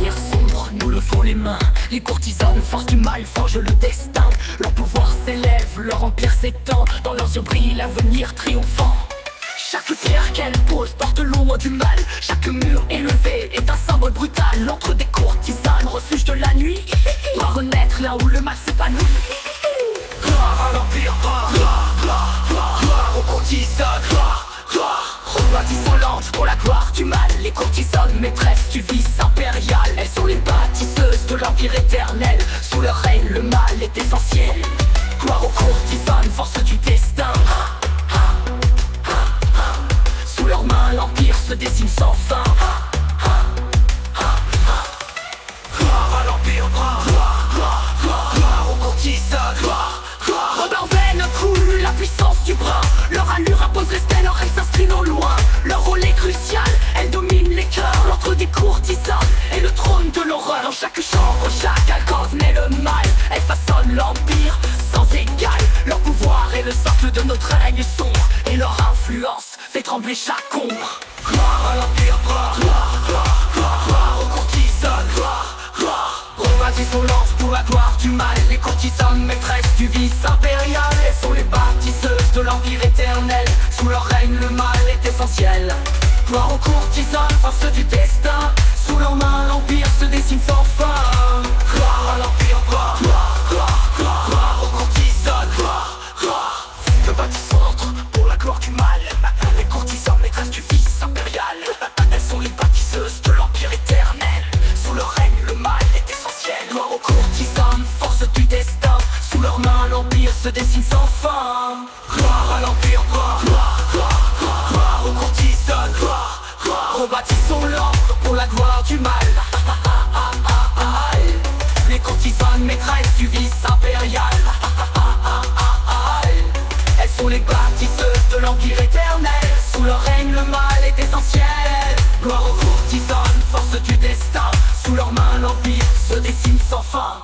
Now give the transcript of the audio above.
l'avenir sombre, nous levons les mains. Les courtisanes, force du mal, forgent le destin. Leur pouvoir s'élève, leur empire s'étend. Dans leurs yeux brille l'avenir triomphant. Chaque pierre qu'elle pose porte l'ombre du mal. Chaque mur élevé est un symbole brutal. L'antre des courtisanes, refuge de la nuit, doit renaître là où le mal s'épanouit. Gloire à l'empire, gloire aux courtisanes, gloire rebâtissons l'antre pour la gloire du mal. Les courtisanes, maîtresses du vice impérial, elles sont les bâtisseuses de l'empire éternel. Sous leur règne, le mal est essentiel. Gloire aux courtisanes, force du destin. Sous leurs mains, l'empire se dessine sans fin. Gloire à l'empire, gloire aux courtisanes, gloire. De leurs veines coule la puissance du bras. Leur allure impose respect, leur règne s'inscrit au loin. Leur rôle est crucial, elles dominent les cœurs. L'antre des courtisanes est le trône de l'horreur. Dans chaque chambre, chaque alcôve naît le mal. Elles façonnent l'empire sans égal. Leur pouvoir est le socle de notre règne sombre, et leur influence fait trembler chaque ombre. Gloire à l'empire, gloire aux courtisanes, gloire. Rebâtissons lance pour la gloire du mal. Les courtisanes, maîtresses du vice impérial, elles sont les bâtisseuses de l'empire éternel. Sous leur règne, le mal est essentiel. Gloire aux courtisanes, force du destin. Sous leurs mains, l'empire se dessine sans fin. Gloire à l'empire, gloire aux courtisanes, gloire. Le bâtissons l'antre pour la gloire du mal. Les courtisanes, maîtresses du vice impérial, elles sont les bâtisseuses de l'empire éternel. Sous leur règne, le mal est essentiel. Gloire aux courtisanes, force du destin. Sous leurs mains, l'empire se dessine sans fin. Gloire à l'empire, gloire aux courtisanes, gloire. Rebâtissons l'antre pour la gloire du mal. Les courtisanes, maîtresses du vice impérial, elles sont les bâtisseuses de l'empire éternel. Sous leur règne, le mal est essentiel. Gloire aux courtisanes, force du destin. Sous leurs mains, l'empire se dessine sans fin.